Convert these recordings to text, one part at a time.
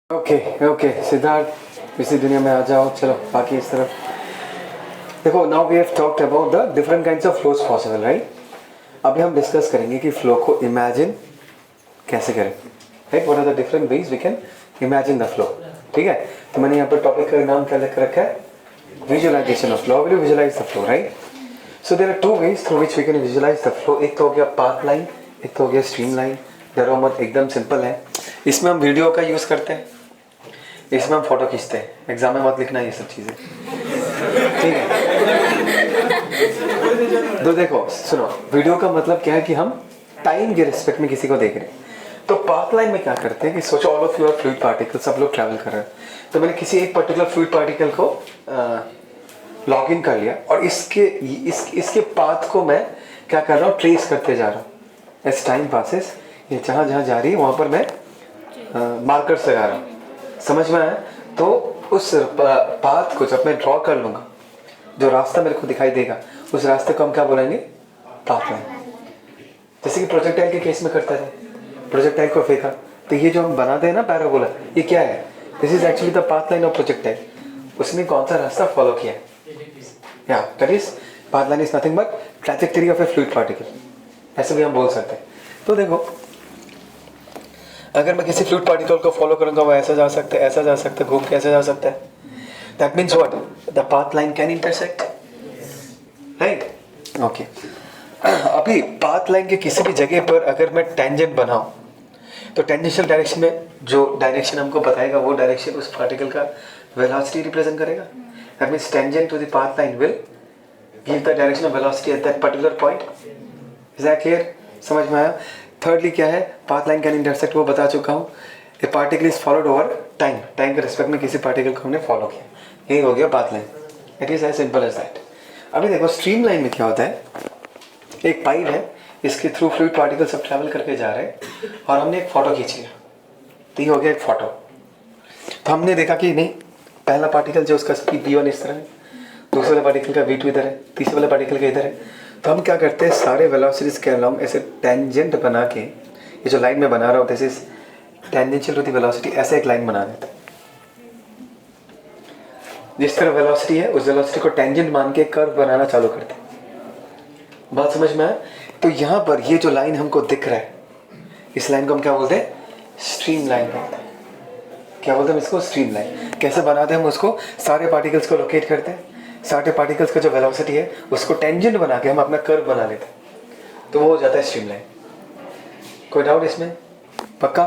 Okay Siddharth, इसी दुनिया में आ जाओ। चलो बाकी इस तरफ देखो। Now we have talked about the different kinds of flows possible, right. अभी हम डिस्कस करेंगे कि फ्लो को इमेजिन कैसे करें, right. What are the different ways we can imagine the flow, ठीक है। तो मैंने यहाँ पर टॉपिक का नाम क्या लिख रखा है, visualisation of flow. Will you visualise the flow, right. So there are two ways through which we can visualise the flow. एक तो हो गया पाथ लाइन, एक तो हो गया स्ट्रीम लाइन। डरो मत, एकदम सिंपल है। इसमें हम वीडियो का यूज़ करते हैं, इसमें हम फोटो खींचते हैं। एग्जाम में मत लिखना ये सब चीज़ें, ठीक है। तो देखो सुनो, वीडियो का मतलब क्या है कि हम टाइम के रिस्पेक्ट में किसी को देख रहे हैं। तो पाथ लाइन में क्या करते हैं कि सोचो all of you are fluid particle, सब लोग ट्रैवल कर रहे हैं। तो मैंने किसी एक पर्टिकुलर फ्लूइड पार्टिकल को लॉग इन कर लिया और इसके पाथ को मैं क्या कर रहा हूँ, ट्रेस करते जा रहा हूँ। एज टाइम पासेस ये जहाँ जहाँ जा रही है वहाँ पर मैं मार्कर्स लगा रहा हूँ। समझ में आया। तो उस पाथ को जब मैं ड्रॉ कर लूँगा, जो रास्ता मेरे को दिखाई देगा, उस रास्ते को हम क्या बोलेंगे, पाथ लाइन। जैसे कि प्रोजेक्टाइल के केस में करते थे, प्रोजेक्टाइल को फेंका तो ये जो हम बनाते हैं ना पैराबोला, ये क्या है, this is actually the path line of projectile. उसने कौन सा रास्ता फॉलो किया, या that is path line is nothing but trajectory of A fluid particle, ऐसे भी हम बोल सकते हैं। तो देखो, अगर मैं किसी फ्लूइड पार्टिकल को फॉलो करूंगा, वो ऐसा जा सकता है, ऐसा जा सकता है, घूम के ऐसे जा सकता है। That means what, the path line can intersect, right. Okay, अभी पाथ लाइन के किसी भी जगह पर अगर मैं टेंजेंट बनाऊं, तो टेंजेंशियल डायरेक्शन में जो डायरेक्शन हमको बताएगा, वो डायरेक्शन उस पार्टिकल का वेलोसिटी रिप्रेजेंट करेगा। That means tangent to the path line will give the direction of velocity at that particular point. Is that clear, समझ में आया। थर्डली क्या है, पाथ लाइन कैन इंटरसेक्ट, वो बता चुका हूँ। ए particle is followed over time, time के रिस्पेक्ट में किसी पार्टिकल को हमने फॉलो किया, यही हो गया path line. It is as simple as that. अभी देखो स्ट्रीम लाइन में क्या होता है, एक पाइप है, इसके थ्रू फ्लूइड पार्टिकल सब ट्रैवल करके जा रहे हैं और हमने एक फोटो खींच लिया, तो ये हो गया एक फोटो। तो हमने देखा कि नहीं, पहला पार्टिकल जो उसका स्पीड v1 इस तरह है, दूसरे वाले पार्टिकल का v2 इधर है, तीसरे वाले पार्टिकल का इधर है। तो हम क्या करते हैं, सारे वेलोसिटीज के अलोंग ऐसे टेंजेंट बना के, ये जो लाइन में बना रहा हूँ this is tangential to the velocity, ऐसे एक लाइन बना देते हैं। जिस तरह वेलोसिटी है उस वेलोसिटी को टेंजेंट मान के कर्व बनाना चालू करते हैं। बात समझ में आया। तो यहाँ पर ये जो लाइन हमको दिख रहा है, इस लाइन को हम क्या बोलते हैं, स्ट्रीम लाइन बोलते हैं। क्या बोलते हैं इसको, स्ट्रीम लाइन। कैसे बनाते हैं हम उसको, सारे पार्टिकल्स को लोकेट करते हैं, सारे पार्टिकल्स का जो वेलोसिटी है उसको टेंजेंट बना के हम अपना कर्व बना लेते हैं, तो वो हो जाता है स्ट्रीम लाइन। कोई डाउट इसमें, पक्का।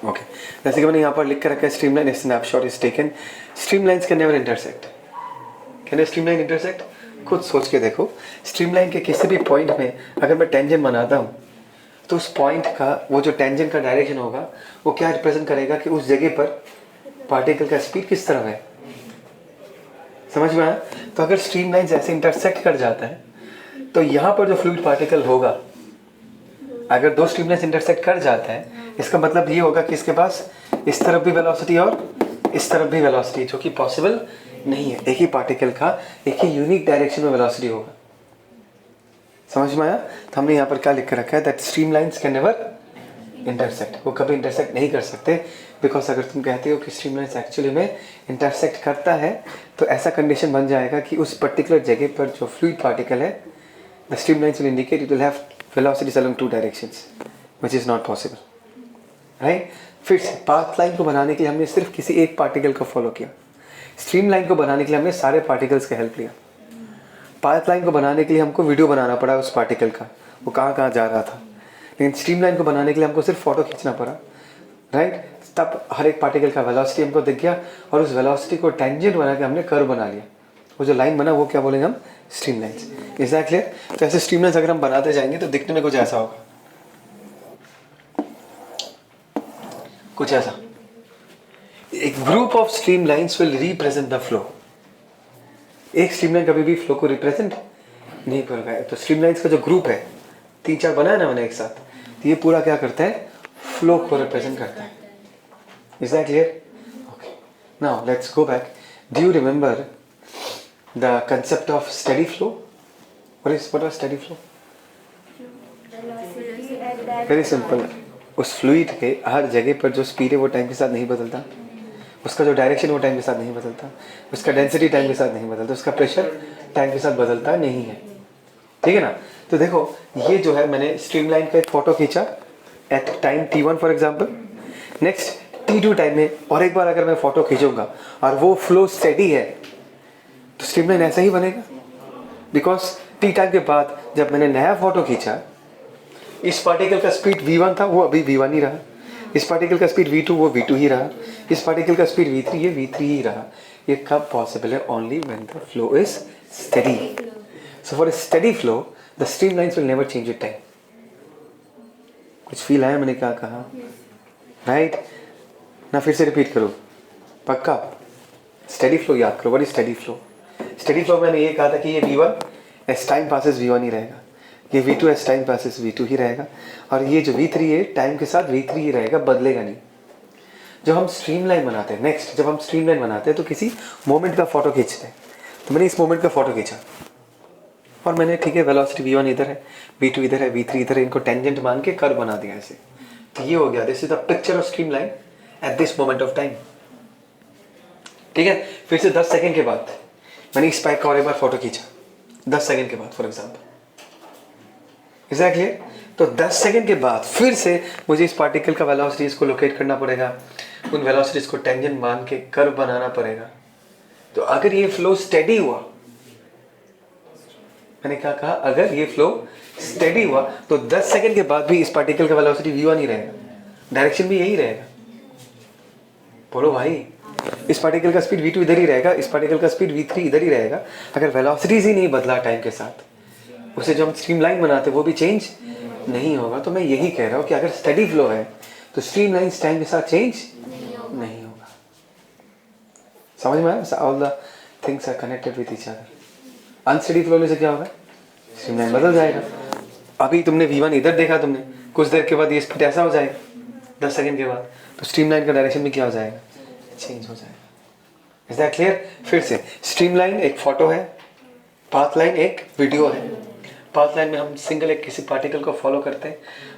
ओके, जैसे कि मैंने यहाँ पर लिख कर रखा है, stream line snapshot is taken, stream lines can never intersect. Can stream line intersect, खुद सोच के देखो। स्ट्रीम लाइन के किसी भी पॉइंट में अगर मैं टेंजेंट बनाता हूँ, तो उस पॉइंट का वो जो टेंजेंट का डायरेक्शन होगा, वो क्या रिप्रेजेंट करेगा कि उस जगह पर पार्टिकल का स्पीड किस तरह है। समझ में आया। तो अगर स्ट्रीम लाइन्स ऐसे इंटरसेक्ट कर जाता है, तो यहाँ पर जो फ्लूइड पार्टिकल होगा, अगर दो स्ट्रीम लाइन्स इंटरसेक्ट कर जाता है, इसका मतलब ये होगा कि इसके पास इस तरफ भी वेलोसिटी और इस तरफ भी वेलोसिटी, जो कि पॉसिबल नहीं है। एक ही पार्टिकल का एक ही यूनिक डायरेक्शन में वेलोसिटी होगा। समझ में आया। तो हमने यहाँ पर क्या लिख कर रखा है, that stream lines can never intersect, वो कभी इंटरसेक्ट नहीं कर सकते। बिकॉज अगर तुम कहते हो कि स्ट्रीम लाइन्स एक्चुअली में इंटरसेक्ट करता है, तो ऐसा कंडीशन बन जाएगा कि उस पर्टिकुलर जगह पर जो फ्लूइड पार्टिकल है, the stream lines will indicate it will have velocities along two directions, which is not possible, right. फिर से पाथ लाइन को बनाने के लिए हमने सिर्फ किसी एक पार्टिकल को फॉलो किया, स्ट्रीम लाइन को बनाने के लिए हमने सारे पार्टिकल्स का हेल्प लिया। पाथ लाइन को बनाने के लिए हमको वीडियो बनाना पड़ा उस पार्टिकल का, वो कहाँ कहाँ जा रहा था। लेकिन स्ट्रीम लाइन को बनाने के लिए हमको सिर्फ फोटो खींचना पड़ा, राइट। तब हर एक पार्टिकल का वेलोसिटी हमको दिख गया और उस वेलोसिटी को टेंजेंट बना के हमने कर्व बना लिया। वो जो लाइन बना वो क्या बोलेंगे हम, stream lines. Is that clear. तो ऐसे स्ट्रीम लाइन्स अगर हम बनाते जाएंगे तो दिखने में कुछ ऐसा होगा, कुछ ऐसा। एक group of stream lines will represent the flow. एक स्ट्रीम लाइन कभी भी फ्लो को रिप्रेजेंट नहीं करेगा। तो स्ट्रीम लाइन्स का जो ग्रुप है, 3-4 बनाया ना मैंने एक साथ, तो ये पूरा क्या करता है, फ्लो को रिप्रेजेंट करता है। Is that clear. Okay, now let's go back. Do you remember the concept of steady flow? What is steady flow? Very simple, उस फ्लूइड के हर जगह पर जो स्पीड है वो टाइम के साथ नहीं बदलता, उसका जो डायरेक्शन वो टाइम के साथ नहीं बदलता, उसका डेंसिटी टाइम के साथ नहीं बदलता, उसका प्रेशर टाइम के साथ बदलता नहीं है, ठीक है ना। तो देखो ये जो है मैंने स्ट्रीमलाइन का एक फोटो खींचा at time t1 for example. Next t2 time में और एक बार अगर मैं फोटो खींचूंगा और वो फ्लो स्टेडी है तो स्ट्रीमलाइन ऐसा ही बनेगा, बिकॉज t टाइम के बाद जब मैंने नया फोटो खींचा इस पार्टिकल का स्पीड v1 था, वो अभी v1 ही रहा, इस पार्टिकल का स्पीड v2 वो v2 ही रहा, इस पार्टिकल का स्पीड v3 ये v3 ही रहा। ये कब पॉसिबल है? Only when the flow is steady. So for a steady flow the streamlines will never change with time. कुछ फील आया मैंने क्या कहा? राइट ना, फिर से रिपीट करो पक्का। स्टेडी फ्लो याद करो। What is steady flow? Steady flow मैंने ये कहा था कि ये v1 as time passes v1 ही रहेगा, ये v2 as time passes v2 ही रहेगा, और ये जो v3 है टाइम के साथ v3 ही रहेगा, बदलेगा नहीं। जब हम स्ट्रीमलाइन बनाते हैं, नेक्स्ट जब हम स्ट्रीमलाइन बनाते हैं तो किसी मोमेंट का फोटो खींचते हैं। तो मैंने इस मोमेंट का फोटो खींचा और मैंने ठीक है वेलोसिटी v1 इधर है, v2 इधर है, v3 इधर है, इनको टेंजेंट मान के कर्व बना दिया ऐसे। तो ये हो गया, this is the picture of streamline at this moment of time. ठीक है, फिर से 10 सेकंड के बाद मैंने इस पाइप का और एक बार फोटो खींचा, 10 सेकंड के बाद फॉर एग्जाम्पल, एग्जैक्टली। तो 10 सेकंड के बाद फिर से मुझे इस पार्टिकल का वेलोसिटीज को लोकेट करना पड़ेगा, उन वेलोसिटीज को टेंजेंट मान के कर्व बनाना पड़ेगा। तो अगर ये फ्लो स्टेडी हुआ, मैंने क्या कहा, अगर ये फ्लो स्टेडी हुआ तो 10 सेकंड के बाद भी इस पार्टिकल का वेलोसिटी v1 ही रहेगा, डायरेक्शन भी यही रहेगा। बोलो भाई, इस पार्टिकल का स्पीड v2 इधर ही रहेगा, इस पार्टिकल का स्पीड v3 इधर ही रहेगा। अगर वेलोसिटीज ही नहीं बदला टाइम के साथ, उसे जो हम स्ट्रीमलाइन बनाते वो भी चेंज नहीं होगा। तो मैं यही कह रहा हूँ कि अगर स्टेडी फ्लो है तो स्ट्रीमलाइन टाइम के साथ चेंज नहीं होगा। समझ में आया? All the things are connected with each other. Unsteady flow में से क्या होगा? स्ट्रीमलाइन बदल जाएगा। अभी तुमने v1 इधर देखा, तुमने कुछ देर के बाद ये स्पीड ऐसा हो जाएगा, 10 सेकंड के बाद, तो स्ट्रीमलाइन का डायरेक्शन भी क्या हो जाएगा? चेंज हो जाएगा। Is that clear? फिर से स्ट्रीमलाइन एक फोटो है, पाथ लाइन एक वीडियो है। पाथ लाइन में हम सिंगल एक किसी पार्टिकल को फॉलो करते हैं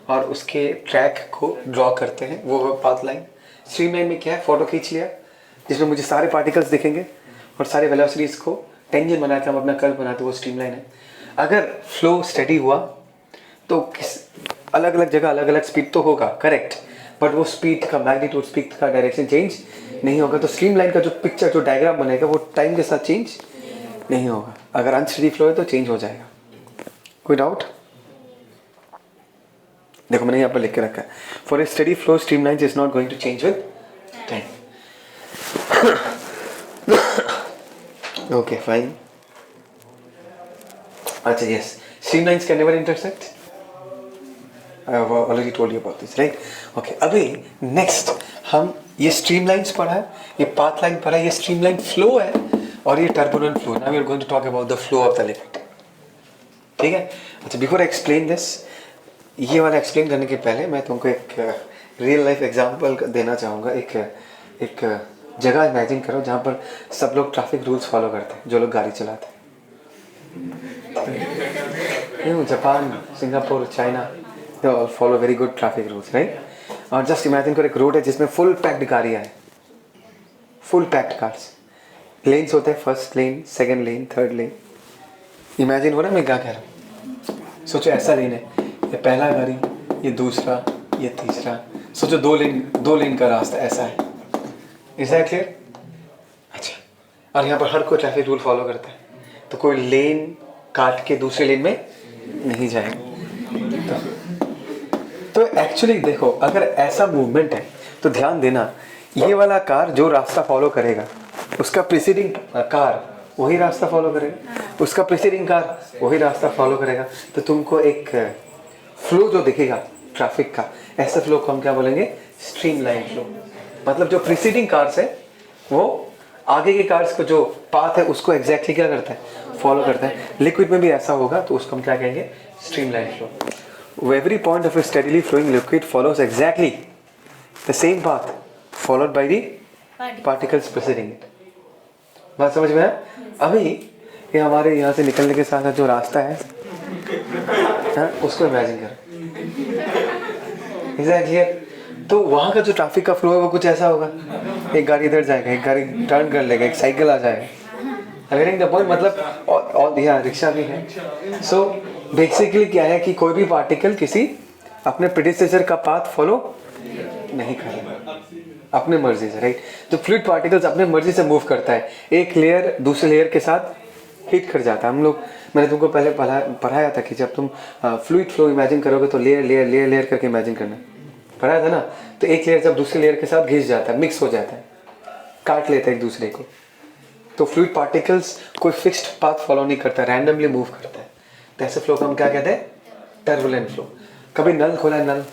और उसके ट्रैक को ड्रॉ करते हैं, वो पाथ लाइन। स्ट्रीमलाइन में क्या है? फोटो खींच लिया जिसमें मुझे सारे पार्टिकल्स दिखेंगे और सारे वेलोसिटीज को टेंजेंट बना के हम अपना कर्व बनाते हैं, वो स्ट्रीमलाइन है। अगर फ्लो स्टेडी हुआ तो किस अलग अलग जगह अलग अलग स्पीड तो होगा, करेक्ट, बट वो स्पीड का मैग्नीट्यूड, स्पीड का डायरेक्शन चेंज नहीं होगा। तो स्ट्रीमलाइन का जो पिक्चर, जो डायग्राम बनेगा वो टाइम के साथ चेंज नहीं होगा। अगर अनस्टेडी फ्लो है तो चेंज हो जाएगा। कोई डाउट? देखो मैंने यहाँ पर लिख के रखा है, for a steady flow streamline is not going to change with time. Okay fine. अच्छा yes, streamlines can never intersect. I have already told you about this, right? Okay, अभी नेक्स्ट हम ये स्ट्रीमलाइंस पढ़ा है, ये पाथ लाइन पढ़ा है, ये स्ट्रीमलाइन फ्लो है और ये turbulent flow. Now we are going to talk about the flow of the liquid. ठीक है? अच्छा, बिफोर आई एक्सप्लेन दिस, ये वाला एक्सप्लेन करने के पहले मैं तुमको एक रियल लाइफ एग्जांपल देना चाहूँगा। एक जगह इमेजिन करो जहाँ पर सब लोग ट्रैफिक रूल्स फॉलो करते हैं, जो लोग गाड़ी चलाते हैं। Japan, Singapore, China, they all follow very good traffic rules, right? और जस्ट इमेजिन करो एक रोड है जिसमें फुल पैक्ड गाड़ियाँ हैं, फुल पैक्ड कार्स। लेन्स होते हैं, फर्स्ट लेन, सेकेंड लेन, थर्ड लेन। इमेजिन हो रहा है मैं क्या कह रहा हूँ? सोचो ऐसा लेन है, ये पहला गाड़ी, ये दूसरा, ये तीसरा। सोचो दो लेन का रास्ता ऐसा है। Is that clear? अच्छा, और यहाँ पर हर कोई ट्रैफिक रूल फॉलो करता है, तो कोई लेन काट के दूसरे लेन में नहीं जाएगा। तो एक्चुअली देखो, अगर ऐसा मूवमेंट है तो ध्यान देना, ये वाला कार जो रास्ता फॉलो करेगा उसका प्रीसीडिंग कार वही रास्ता फॉलो करेगा, उसका प्रीसीडिंग कार वही रास्ता फॉलो करेगा। तो तुमको एक फ्लो जो दिखेगा ट्रैफिक का, ऐसा फ्लो को हम क्या बोलेंगे? Streamline flow. मतलब जो प्रीसीडिंग कार्स है वो आगे के कार्स को जो पाथ है उसको एग्जैक्टली क्या करता है? फॉलो करता है। लिक्विड में भी ऐसा होगा तो उसको हम क्या कहेंगे? Streamline flow. Every point of a steadily flowing liquid follows exactly the same path followed by the particles preceding it. बात समझ में है? अभी ये हमारे यहाँ से निकलने के साथ जो रास्ता है, हाँ, उसको इमेजिन करो। Is that clear? तो वहाँ का जो ट्रैफिक का फ्लो है वो कुछ ऐसा होगा, एक गाड़ी इधर जाएगा, एक गाड़ी टर्न कर लेगा, एक साइकिल आ जाएगा। Getting the point? मतलब और यहाँ रिक्शा भी है। सो बेसिकली क्या है कि कोई भी पार्टिकल किसी अपने प्रेडिसेसर का पाथ फॉलो नहीं करेगा अपने मर्जी से, राइट? तो फ्लूइड पार्टिकल्स अपने मर्जी से मूव करता है, एक लेयर दूसरे लेयर के साथ हिट कर जाता है। हम लोग, मैंने तुमको पहले पढ़ाया था कि जब तुम फ्लूइड फ्लो इमेजिन करोगे तो लेयर लेयर लेयर लेयर करके इमेजिन करना, पढ़ाया था ना? तो एक लेयर जब दूसरे लेयर के साथ घिस जाता है, मिक्स हो जाता है, काट लेता है एक दूसरे को। तो फ्लूइड पार्टिकल्स कोई फिक्स्ड पाथ फॉलो नहीं करता, रैंडमली मूव करता है। तो ऐसे फ्लो को हम क्या कहते हैं? Turbulent flow. कभी नल खोला है?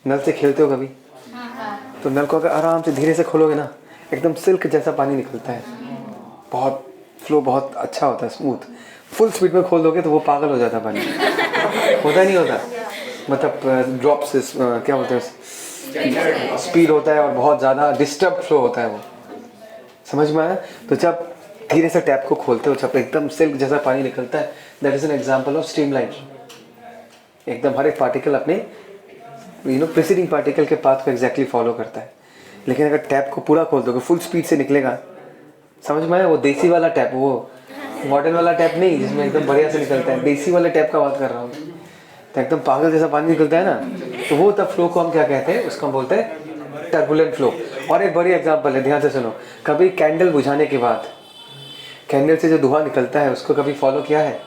नल से खेलते हो कभी? तो नल को अगर आराम से धीरे से खोलोगे ना, एकदम सिल्क जैसा पानी निकलता है, बहुत फ्लो बहुत अच्छा होता है, स्मूथ। फुल स्पीड में खोल दोगे तो वो पागल हो जाता है पानी। होता नहीं होता? मतलब ड्रॉप्स क्या बोलते हैं, स्पीड होता है और बहुत ज़्यादा डिस्टर्ब फ्लो होता है वो, समझ में आया? तो जब धीरे से टैप को खोलते हो, जब एकदम सिल्क जैसा पानी निकलता है, that is an example of streamline. एकदम हर एक पार्टिकल अपने प्रीसीडिंग पार्टिकल के पाथ को एग्जैक्टली फॉलो करता है। लेकिन अगर टैप को पूरा खोल दोगे, फुल स्पीड से निकलेगा, समझ में आया? वो देसी वाला टैप, वो मॉडर्न वाला टैप नहीं जिसमें एकदम बढ़िया से निकलता है, देसी वाले टैप का बात कर रहा हूँ। तो एकदम पागल जैसा पानी निकलता है ना, तो वो तब फ्लो को हम क्या कहते हैं? उसको हम बोलते हैं टर्बुलेंट फ्लो। और एक बड़ी एग्जांपल है, ध्यान से सुनो। कभी कैंडल बुझाने के बाद कैंडल से जो धुआं निकलता है उसको कभी फॉलो किया है?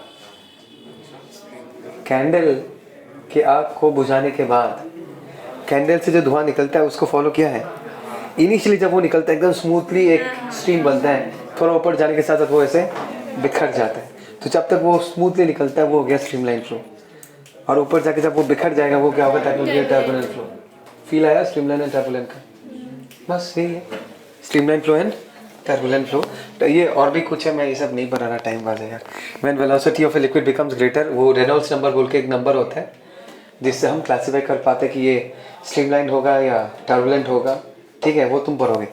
कैंडल की आग को बुझाने के बाद कैंडल से जो धुआं निकलता है उसको फॉलो किया है? इनिशियली जब वो निकलता है एकदम स्मूथली एक स्ट्रीम बनता है, थोड़ा ऊपर जाने के साथ साथ वो ऐसे बिखर जाता है। तो जब तक वो स्मूथली निकलता है वो हो गया स्ट्रीमलाइन फ्लो। और ऊपर जाके जब वो बिखर जाएगा वो क्या होगा? Turbulent flow. फील आया स्ट्रीमलाइन एंड टर्बुलेंट का? बस यही है, streamline flow and turbulent flow. तो ये और भी कुछ है, मैं ये सब नहीं बनाना, टाइम वाला यार। When velocity of a liquid becomes greater, वो रेनॉल्ड्स नंबर बोल के एक नंबर होता है जिससे हम क्लासीफाई कर पाते कि ये स्ट्रीमलाइन होगा या टर्बुलेंट होगा। ठीक है, वो तुम पढ़ोगे,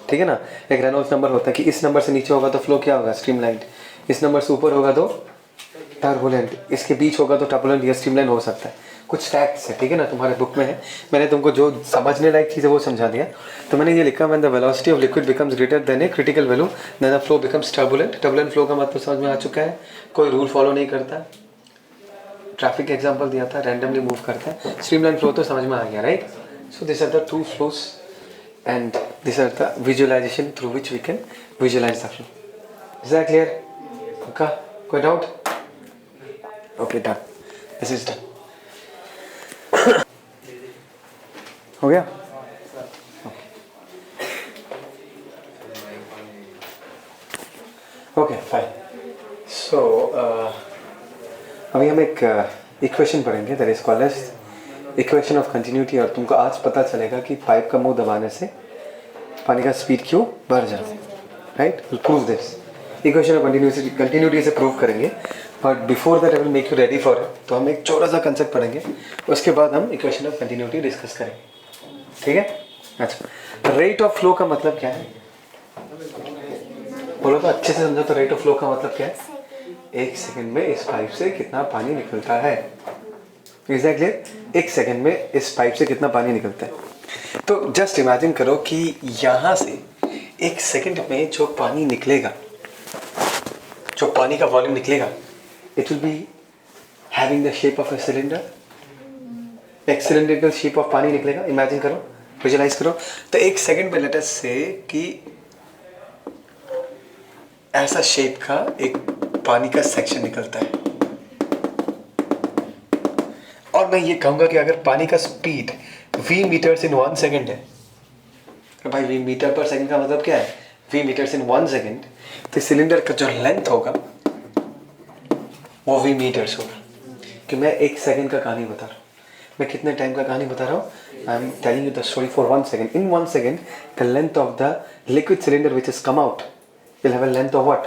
ठीक है ना? एक रेनॉल्ड्स नंबर होता है कि इस नंबर से नीचे होगा तो फ्लो क्या होगा? स्ट्रीमलाइन। इस नंबर से ऊपर होगा तो टर्बुलेंट, इसके बीच होगा तो टर्बुलेंट या स्ट्रीमलाइन हो सकता है। कुछ फैक्ट्स है, ठीक है ना, तुम्हारे बुक में है। मैंने तुमको जो समझने लायक चीज़ है वो समझा दिया। तो मैंने ये लिखा, when the velocity of liquid becomes greater than a critical value then the flow becomes turbulent. Turbulent flow का मतलब समझ में आ चुका है? कोई रूल फॉलो नहीं करता, ट्रैफिक एग्जांपल दिया था, रैंडमली मूव करता है। स्ट्रीमलाइन फ्लो तो समझ में आ गया, right? So this are the two flows and these are the visualization through which we can visualize the flow. Is that clear? Okay, कोई doubt? Okay, done. This is done. हो गया? Okay, fine. So अभी हम एक equation पढ़ेंगे, that is called as equation of continuity. और तुमको आज पता चलेगा कि पाइप का मुंह दबाने से पानी का स्पीड क्यों बढ़ जाता है, right? Will prove this equation of continuity से प्रूव करेंगे। But before that I will make you ready for it. तो हम एक छोटा सा कंसेप्ट पढ़ेंगे, उसके बाद हम इक्वेशन ऑफ कंटिन्यूटी डिस्कस करेंगे, ठीक है? अच्छा, रेट ऑफ फ्लो का मतलब क्या है? बोलो तो अच्छे से समझो। तो रेट ऑफ फ्लो का मतलब क्या है? एक सेकेंड में इस पाइप से कितना पानी निकलता है। एग्जैक्टली, एक सेकेंड में इस पाइप से कितना पानी निकलता है। तो जस्ट इमेजिन करो कि यहाँ से एक सेकेंड में जो पानी निकलेगा, जो पानी का वॉल्यूम निकलेगा, it will be having the shape of a cylinder. एक सिलेंड्रिकल शेप ऑफ पानी निकलेगा, इमेजिन करो, विजुलाइज करो। तो एक सेकेंड में लेट अस से कि ऐसा शेप का एक पानी का सेक्शन निकलता है। और मैं ये कहूँगा कि अगर पानी का speed v metres in 1 second है, तो भाई v मीटर पर सेकेंड का मतलब क्या है? v metres in 1 second. तो सिलेंडर का जो लेंथ होगा वो v मीटर्स होगा। कि मैं एक सेकेंड का कहानी बता रहा हूँ, मैं कितने टाइम का कहानी बता रहा हूँ? I am telling you the story for 1 second. In 1 second the length of the liquid cylinder which is come out will have a length of what?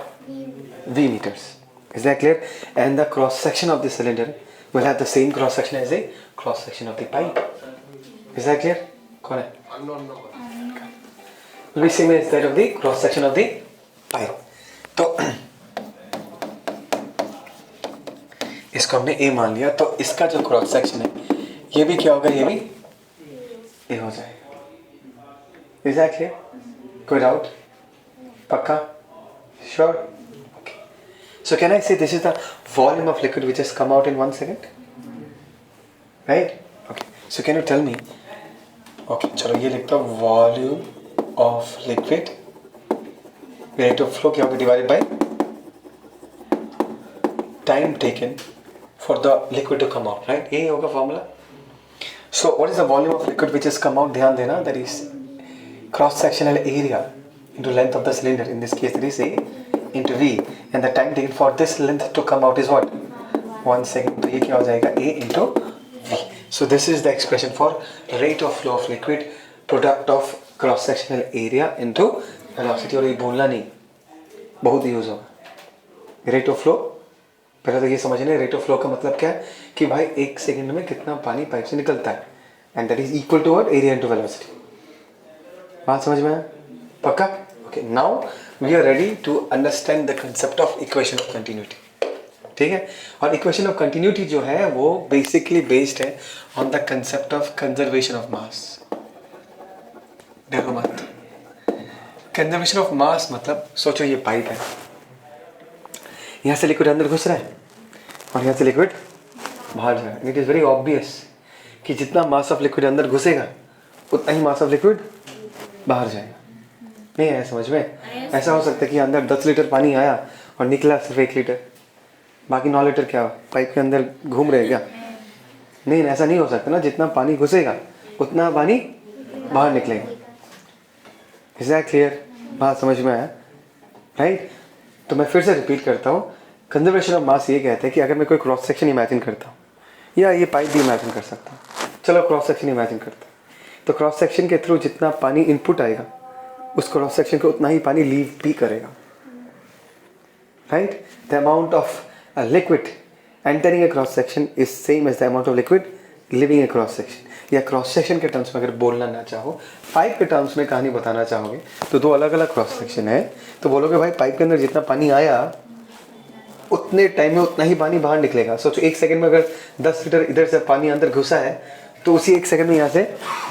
v meters. Is that clear? And the cross section of the cylinder will have the same cross section as a cross section of the pipe. Is that clear? कौन है? Will be same as that of the cross section of the pipe. तो इसको हमने A मान लिया। तो इसका जो क्रॉस सेक्शन है ये भी क्या होगा, ये भी ए हो जाएगा। Is that clear? कोई डाउट? पक्का? Sure? Okay. So can I say this is the volume of liquid which has come out in 1 second, right? Okay, so can you tell me, okay चलो ये लिखता हूँ, volume of liquid rate of flow क्या होगा, divided by time taken for the liquid to come out, right? यही होगा formula. So what is the volume of liquid which is come out? ध्यान देना, that is cross sectional area into length of the cylinder. In this case it is A into V, and the time taken for this length to come out is what? 1 second. तो ये क्या हो जाएगा, A into V. So this is the expression for rate of flow of liquid, product of cross sectional area into velocity. और ये बोलना नहीं, बहुत यूज होगा। रेट ऑफ फ्लो, पहले तो ये समझना, रेट ऑफ फ्लो का मतलब क्या है कि भाई 1 सेकंड में कितना पानी पाइप से निकलता है, and that is equal to what, area into velocity. बात समझ में आया? पक्का? Okay, now we are ready to understand the concept of equation of continuity. ठीक है? और equation of continuity जो है वो basically based है on the concept of conservation of mass. देखो मत, conservation of mass मतलब सोचो ये पाइप है, यहाँ से लिक्विड अंदर घुस रहा है और यहाँ से लिक्विड बाहर जा रहा है। इट इज़ वेरी ऑब्वियस कि जितना मास ऑफ लिक्विड अंदर घुसेगा उतना ही मास ऑफ लिक्विड बाहर जाएगा। नहीं है समझ में? ऐसा हो सकता है कि अंदर 10 लीटर पानी आया और निकला सिर्फ 1 लीटर, बाकी 9 लीटर क्या पाइप के अंदर घूम रहे क्या? नहीं, ऐसा नहीं हो सकता ना, जितना पानी घुसेगा उतना पानी बाहर निकलेगा। Is that clear? बात समझ में आया, राइट? तो मैं फिर से रिपीट करता हूँ, कंजर्वेशन ऑफ मास ये कहते हैं कि अगर मैं कोई क्रॉस सेक्शन इमेजिन करता हूँ, या ये पाइप भी इमेजिन कर सकता हूँ, चलो क्रॉस सेक्शन इमेजिन करता हूँ, तो क्रॉस सेक्शन के थ्रू जितना पानी इनपुट आएगा उस क्रॉस सेक्शन को उतना ही पानी लीव भी करेगा, right? The amount of liquid entering a cross section is same as the amount of liquid leaving a cross section. या क्रॉस सेक्शन के टर्म्स में अगर बोलना ना चाहो, पाइप के टर्म्स में कहानी बताना चाहोगे, तो 2 अलग अलग क्रॉस सेक्शन है, तो बोलोगे भाई पाइप के अंदर जितना पानी आया उतने टाइम में उतना ही पानी बाहर निकलेगा। सोचो 1 सेकंड में अगर 10 लीटर इधर से पानी अंदर घुसा है तो उसी 1 सेकंड में यहाँ से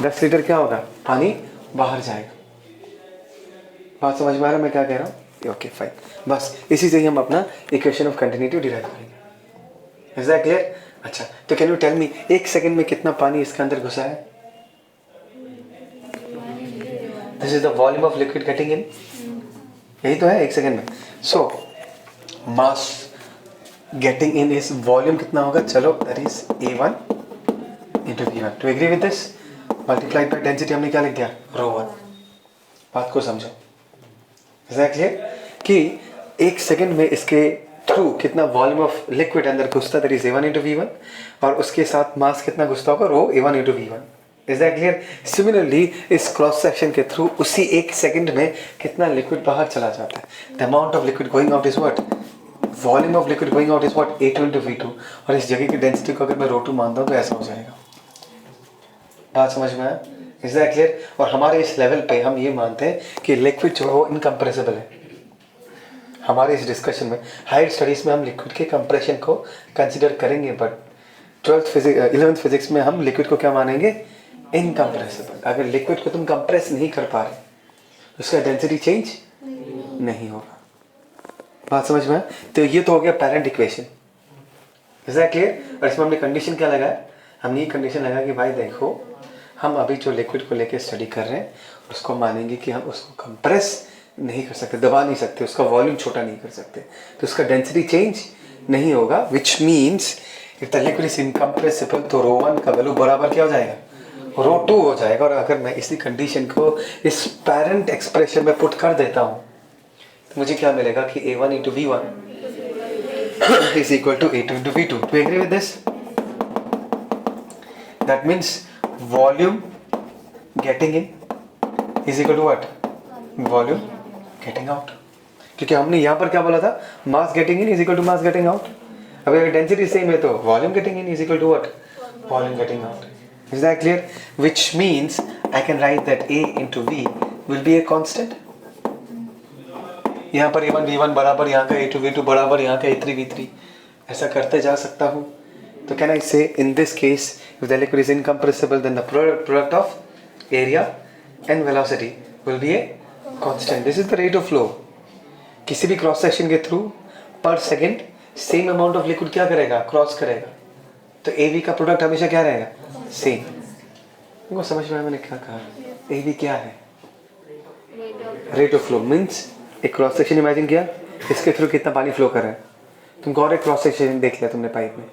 10 लीटर क्या होगा, पानी बाहर जाएगा। बात समझ में आ रहा है मैं क्या कह रहा हूँ? ओके फाइन, बस इसी से ही हम अपना इक्वेशन ऑफ कंटिन्यूटी डिराइव करेंगे। Is that clear? अच्छा, तो can you tell me 1 second में कितना पानी इसके अंदर घुसा है? This is the volume of liquid getting in, यही तो है 1 सेकंड में। So mass getting in is volume कितना होगा, चलो that is A1 into V1। To agree with this, multiplied by density हमने क्या लिख दिया, ρ1। बात को समझो, इज दैट क्लियर? कि 1 सेकंड में इसके थ्रू कितना वॉल्यूम ऑफ लिक्विड अंदर घुसता, that is A1 into V1, और उसके साथ मास कितना घुसता होगा, रो A1 into V1। Is that clear? Similarly इस क्रॉस सेक्शन के थ्रू उसी 1 सेकंड में कितना लिक्विड बाहर चला जाता है, the amount of liquid going out is what, volume of liquid going out is what, A2 into V2। और इस जगह की डेंसिटी को अगर मैं ρ2 मानता हूँ तो ऐसा हो जाएगा। बात समझ में आया? Is that clear? और हमारे इस लेवल पे हम ये मानते हैं कि लिक्विड जो है वो इनकम्प्रेसिबल है। हमारे इस डिस्कशन में, हायर स्टडीज में हम लिक्विड के कंप्रेशन को कंसिडर करेंगे, बट 11th फिजिक्स में हम लिक्विड को क्या मानेंगे, इनकम्प्रेसिबल। अगर लिक्विड को तुम कंप्रेस नहीं कर पा रहे उसका डेंसिटी चेंज नहीं होगा। बात समझ में आया? तो ये तो हो गया parent equation. Is that clear? और इसमें हमने कंडीशन क्या लगाया, हमने ये कंडीशन लगाया कि भाई देखो हम अभी जो लिक्विड को लेके स्टडी कर रहे हैं उसको मानेंगे कि हम उसको कंप्रेस नहीं कर सकते, दबा नहीं सकते, उसका वॉल्यूम छोटा नहीं कर सकते, तो उसका डेंसिटी चेंज नहीं होगा, which means if the liquid is incompressible तो ρ1 का वैल्यू बराबर क्या हो जाएगा, ρ2 हो जाएगा। और अगर मैं इसी कंडीशन को इस पैरेंट एक्सप्रेशन में पुट कर देता हूँ तो मुझे क्या मिलेगा कि A1 into V1 is equal to A2 into V2। Do you agree with this? That means volume getting in is equal to what? Volume getting out। क्योंकि हमने यहाँ पर क्या बोला था, mass getting in is equal to mass getting out। अभी अगर density same है तो volume getting in is equal to what? Volume getting out। Is that clear? Which means I can write that A into V will be a constant। यहाँ पर A1 V1 बराबर यहाँ का A2 V2 बराबर यहाँ का A3 V3, ऐसा करते जा सकता हूँ। तो can I say in this case if the liquid is incompressible then the product of area and velocity will be a constant. This is the rate of flow. किसी भी क्रॉस सेक्शन के through per second same amount of liquid क्या करेगा, cross करेगा. तो एवी का product हमेशा क्या रहेगा, सेम. वो समझ में आया मैंने क्या कहा. एवी क्या है, रेट ऑफ फ्लो. मीन्स एक क्रॉस सेक्शन इमेजिन किया, इसके थ्रू कितना पानी फ्लो कर रहा है. तुमको और एक क्रॉस सेक्शन देख लिया तुमने पाइप में,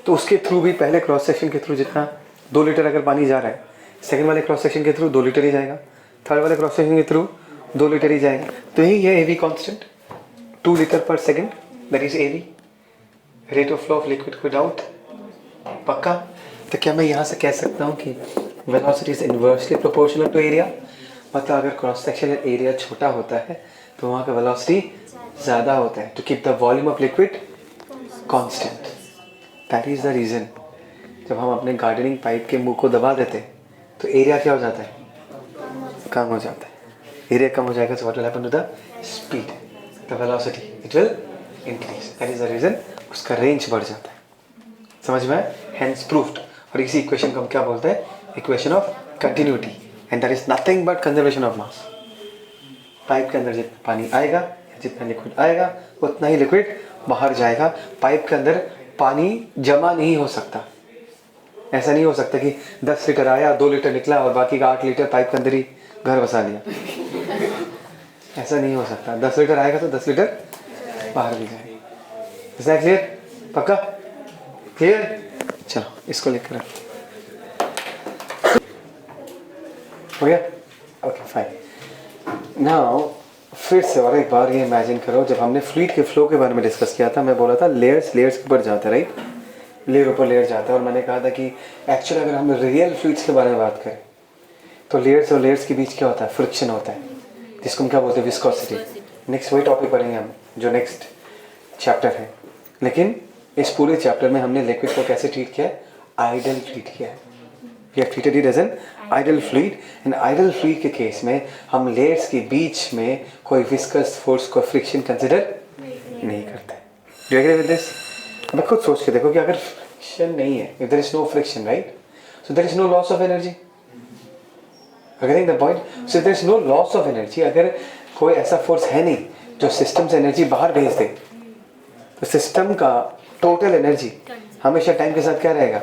तो उसके थ्रू भी पहले क्रॉस सेक्शन के थ्रू जितना 2 लीटर अगर पानी जा रहा है, सेकंड वाले क्रॉस सेक्शन के थ्रू 2 लीटर ही जाएगा, थर्ड वाले क्रॉस सेक्शन के थ्रू 2 लीटर ही जाएगा. तो यही है AV constant, 2 litre per second, that is AV, rate of flow of liquid without. पक्का. तो क्या मैं यहाँ से कह सकता हूँ कि velocity is inversely proportional to area. मतलब अगर क्रॉस सेक्शन एरिया छोटा होता है तो वहाँ का वेलोसिटी ज़्यादा होता है, to keep the volume of liquid constant. That is the reason. जब हम अपने गार्डनिंग पाइप के मुंह को दबा देते तो एरिया क्या हो जाता है, कम हो जाता है. एरिया कम हो जाएगा, so what will happen to the speed, the velocity, it will increase. That is the reason उसका रेंज बढ़ जाता है. समझ में आया? Hence proved. और इसी इक्वेशन को हम क्या बोलते हैं, equation of continuity. And that is nothing but conservation of mass. Pipe के अंदर जितना पानी आएगा, जितना लिक्विड आएगा, उतना ही लिक्विड बाहर जाएगा. पाइप के अंदर पानी जमा नहीं हो सकता. ऐसा नहीं हो सकता कि 10 लीटर आया, 2 लीटर निकला और बाकी का 8 लीटर पाइप के अंदर ही घर बसा लिया. ऐसा नहीं हो सकता. 10 लीटर आएगा तो 10 लीटर बाहर भी जाएगा. Is that clear? पक्का क्लियर? चलो इसको लिख कर हो गया. Okay fine. नाउ फिर से और एक बार ये इमेजिन करो, जब हमने फ्लूइड के फ्लो के बारे में डिस्कस किया था, मैं बोला था लेयर्स के ऊपर जाता है, राइट. लेयर ऊपर लेयर जाता है. और मैंने कहा था कि एक्चुअली अगर हम रियल फ्लूइड्स के बारे में बात करें तो लेयर्स और लेयर्स के बीच क्या होता है, फ्रिक्शन होता है, जिसको हम क्या बोलते हैं, विस्कोसिटी. नेक्स्ट वही टॉपिक पढ़ेंगे हम जो नेक्स्ट चैप्टर है. लेकिन इस पूरे चैप्टर में हमने लिक्विड को कैसे ट्रीट किया है, आइडल ट्रीट किया है. We have treated it as an ideal fluid. And ideal fluid के केस में हम लेयर्स के बीच में कोई विस्कस फोर्स को फ्रिक्शन कंसिडर नहीं करते. Do you agree with this? अब खुद सोच के देखो कि अगर फ्रिक्शन नहीं है, if there is no friction, right, so there is no loss of energy. Again the point. So there is no loss of energy. अगर कोई ऐसा फोर्स है नहीं जो सिस्टम से एनर्जी बाहर भेज दे, तो सिस्टम का टोटल एनर्जी हमेशा टाइम के साथ क्या रहेगा,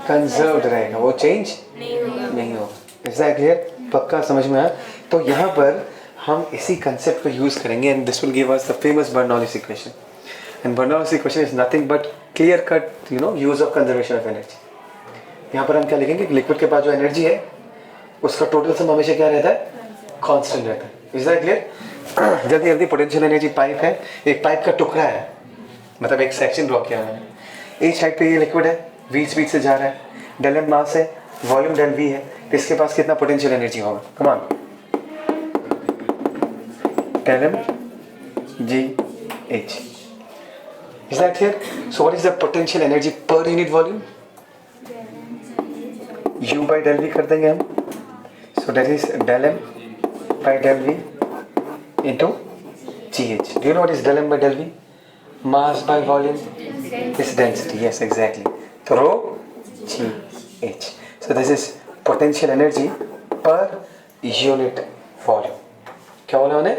कंजर्व्ड रहेगा, वो चेंज नहीं होगा. Is that clear? पक्का समझ में आया? तो यहाँ पर हम इसी कंसेप्ट को यूज करेंगे and this will give us the famous Bernoulli's equation. And Bernoulli's equation is nothing but clear cut use of conservation of energy. यहाँ पर हम क्या लिखेंगे, लिक्विड के पास जो एनर्जी है उसका टोटल सम हमेशा क्या रहता है, कांस्टेंट रहता है. Is that clear? जल्दी जल्दी. पोटेंशियल एनर्जी पाइप है, एक पाइप का टुकड़ा है, मतलब एक सेक्शन ड्रॉ किया मैंने. एक साइड पे ये लिक्विड है, बीच बीच से जा रहा है, डेल एम मास है, वॉल्यूम डेल वी है, तो इसके पास कितना पोटेंशियल एनर्जी होगा, come on, del M G H. Is that clear? So what is the potential energy per unit volume, you by del V कर देंगे हम. So that is del M by del V into G H. Do you know what is del M by del V? Mass by volume is density. Yes, exactly. So rho g h. So this is potential energy per unit volume. क्या बोला मैंने?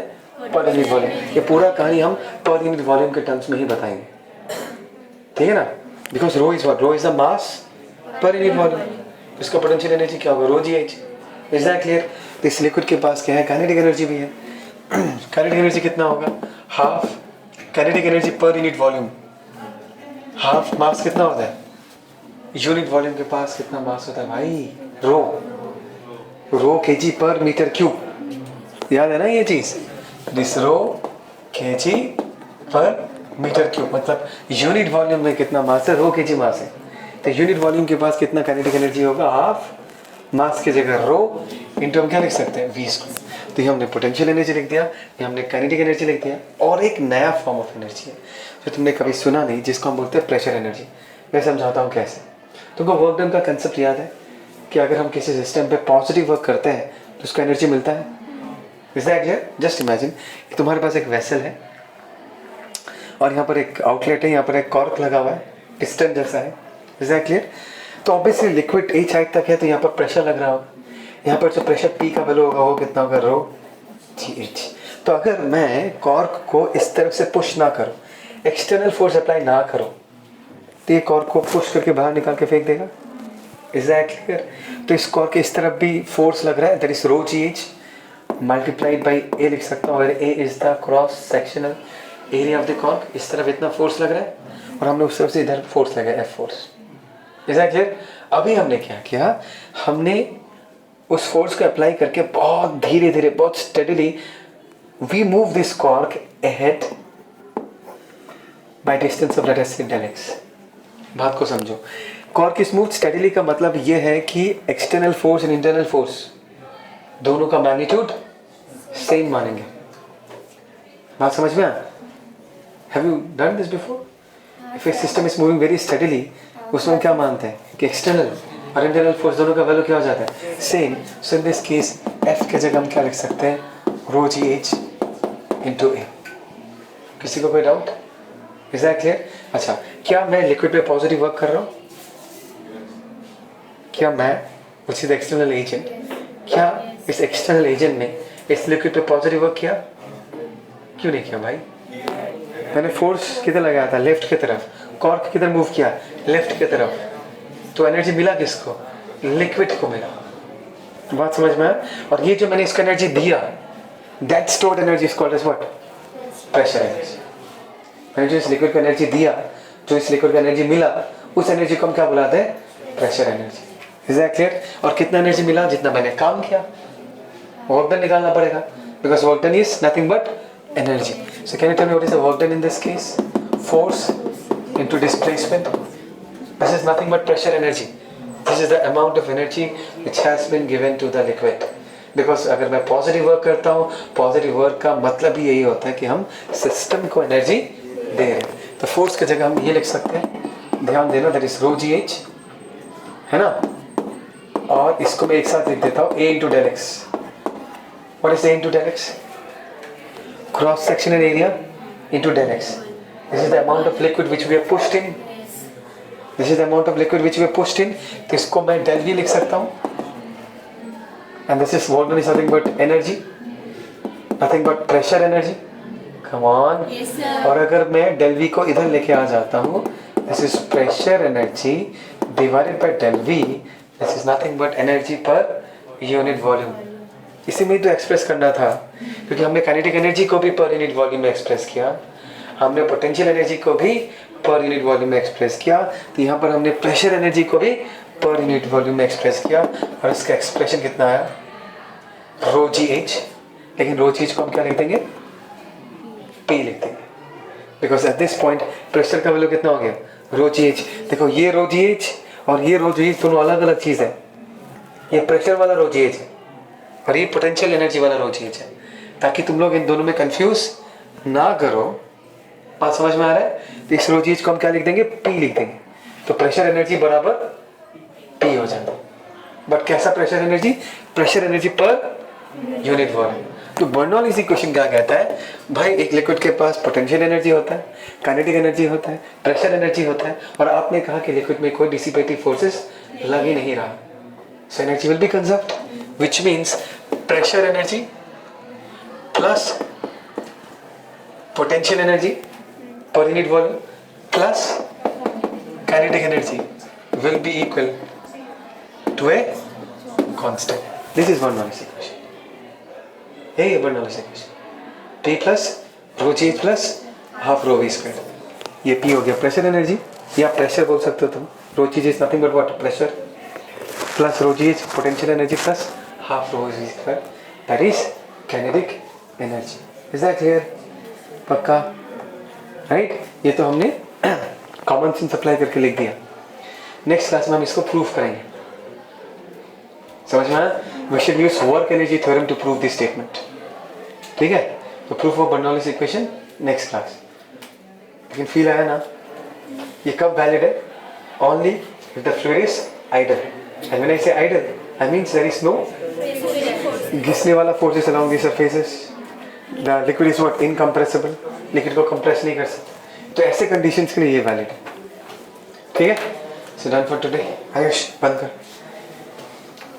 Per unit volume. ये पूरा कहानी हम per unit volume के terms में ही बताएंगे. ठीक है ना? Because rho is what? Rho is the mass per unit volume. इसका potential energy क्या होगा? Rho g h. Is that clear? इस liquid के पास क्या है? Kinetic energy भी है. Kinetic energy कितना होगा? Half kinetic energy per unit volume. Half मास कितना होता है, यूनिट वॉल्यूम के पास कितना मास होता है भाई, रो केजी पर मीटर क्यूब. याद है ना ये चीज, दिस रो केजी पर मीटर क्यूब. मतलब यूनिट वॉल्यूम में कितना मास है, रो केजी मास है, तो यूनिट वॉल्यूम के पास कितना काइनेटिक एनर्जी होगा, हाफ मास की जगह रो इंटू हम क्या लिख सकते हैं, वी स्क्वायर. तो ये हमने पोटेंशियल एनर्जी लिख दिया, ये हमने काइनेटिक एनर्जी लिख दिया. और एक नया फॉर्म ऑफ एनर्जी है जो तुमने कभी सुना नहीं, जिसको हम बोलते हैं प्रेशर एनर्जी. मैं समझाता हूँ कैसे. तुमको वर्क डन का कंसेप्ट याद है कि अगर हम किसी सिस्टम पे पॉजिटिव वर्क करते हैं तो उसको एनर्जी मिलता है. Is that clear? Just imagine तुम्हारे पास एक वेसल है और यहाँ पर एक आउटलेट है, यहाँ पर एक कॉर्क लगा हुआ है. पिस्टन जैसा है। Is that clear? तो ऑब्वियसली लिक्विड H हाइट तक है तो यहाँ पर प्रेशर लग रहा होगा। यहाँ पर जो प्रेशर P का वैल्यू होगा वो कितना होगा, रो GH। तो अगर मैं कॉर्क को इस तरफ से पुश ना करूँ, एक्सटर्नल फोर्स अप्लाई ना करूँ, तो ये कॉर्क को पुश करके बाहर निकाल के फेंक देगा। Is that clear? तो इस कॉर्क के इस तरफ भी फोर्स लग रहा है, that is rho GH multiplied by A लिख सकता हूँ, where A is the cross sectional area of the cork. इस तरफ इतना फोर्स लग रहा है और हमने उस तरफ से इधर फोर्स लगाया, F force. Is that clear? अभी हमने क्या किया, हमने उस फोर्स को अप्लाई करके बहुत धीरे धीरे, बहुत steadily we move this cork ahead by distance of let us say del x। बात को समझो, कॉर्क इज मूव्ड स्टेडीली का मतलब ये है कि external force and internal force दोनों का मैग्नीट्यूड सेम मानेंगे। बात समझ में आया? Have you done this before? If A system is moving very steadily, उसमें क्या मानते हैं कि एक्सटर्नल और इंटरनल फोर्स दोनों का वैल्यू क्या हो जाता है, same. So in this case F के जगह हम क्या लिख सकते हैं, रो GH इंटू A। किसी को कोई डाउट? Is that clear? अच्छा, क्या मैं लिक्विड पे पॉजिटिव वर्क कर रहा हूँ? क्या मैं विच इज एक्सटर्नल एजेंट, क्या इस एक्सटर्नल एजेंट ने इस लिक्विड पे पॉजिटिव वर्क किया? क्यों नहीं किया भाई? मैंने फोर्स किधर लगाया था, लेफ्ट की तरफ। कॉर्क किधर मूव किया, लेफ्ट की तरफ। तो एनर्जी मिला किसको, लिक्विड को मिला। बात समझ में आया? और ये जो मैंने इसको एनर्जी दिया, that stored energy is called as what, pressure energy. मैंने जो इस लिक्विड को एनर्जी दिया, जो इस लिक्विड को एनर्जी मिला, उस एनर्जी को हम क्या बुलाते हैं, pressure energy. Is that clear? और कितना एनर्जी मिला, जितना मैंने काम किया। वर्क डन निकालना पड़ेगा, because work done is nothing but energy. So can you tell me what is the work done in this case? Force into displacement. This is nothing but pressure energy. This is the amount of energy which has been given to the liquid. Because अगर मैं positive work करता हूँ, positive work का मतलब ही यही होता है कि हम सिस्टम को एनर्जी दे रहे हैं। तो फोर्स की जगह हम ये लिख सकते हैं, ध्यान देना, दैट इज रो GH, है ना? और इसको मैं एक साथ लिख देता हूँ, A into del x. What is A into del x? Cross sectional area into del x. This is the amount of liquid which we have pushed in. This is the amount of liquid which we have pushed in. तो इसको मैं del V लिख सकता हूँ. And this is work done is nothing but energy, nothing but pressure energy. Come on. Yes, sir. और अगर मैं del V को इधर लेके आ जाता हूँ, this is pressure energy divided by del V. This is nothing but energy per unit volume. इसी में तो एक्सप्रेस करना था, क्योंकि हमने काइनेटिक एनर्जी को भी पर यूनिट वॉल्यूम में एक्सप्रेस किया, हमने पोटेंशियल एनर्जी को भी पर यूनिट वॉल्यूम में एक्सप्रेस किया, तो यहाँ पर हमने प्रेशर एनर्जी को भी पर यूनिट वॉल्यूम में एक्सप्रेस किया, और इसका एक्सप्रेशन कितना आया, रो GH। लेकिन रो GH को हम क्या लिख देंगे, P लिख देंगे, because at this point pressure का वैल्यू कितना हो गया, रो GH। देखो ये रो GH और ये रो GH दोनों अलग अलग चीज़ है। ये प्रेशर वाला रो GH है और ये पोटेंशियल एनर्जी वाला रो GH है, ताकि तुम लोग इन दोनों में कंफ्यूज ना करो। बात समझ में आ रहा है? तो इस रो GH को हम क्या लिख देंगे, P लिख देंगे, तो प्रेशर एनर्जी बराबर P हो जाएगा। बट कैसा pressure energy, pressure energy per unit volume. तो बर्नौलीज इक्वेशन क्या कहता है भाई, एक लिक्विड के पास पोटेंशियल एनर्जी होता है, काइनेटिक एनर्जी होता है, प्रेशर एनर्जी होता है, और आपने कहा कि लिक्विड में कोई डिसिपेटिव फोर्सेस लग ही नहीं रहा, so energy will be conserved, which means pressure energy plus potential energy per unit volume plus kinetic energy will be equal to a constant. This is Bernoulli's equation. Hey, Bernoulli's equation. P plus rho GH plus half rho V square. ये P हो गया pressure energy, या pressure बोल सकते हो तुम। rho GH is nothing but what, pressure plus rho GH potential energy plus half rho V square, that is kinetic energy. Is that clear? पक्का? Right? ये तो हमने कॉमन सेंस अप्लाई करके लिख दिया। नेक्स्ट क्लास में हम इसको प्रूफ करेंगे, समझ में आया? We should use work energy theorem to prove this statement, ठीक है? तो proof of Bernoulli's equation next class. लेकिन फील आया ना, ये कब वैलिड है? Only if the fluid is ideal, and when I say ideal I means there is no घिसने वाला forces along the surfaces, the liquid is what, incompressible, liquid को compress नहीं कर सकते। तो ऐसे कंडीशंस के लिए ये वैलिड है, ठीक है, so done for today. Ayush बंद कर।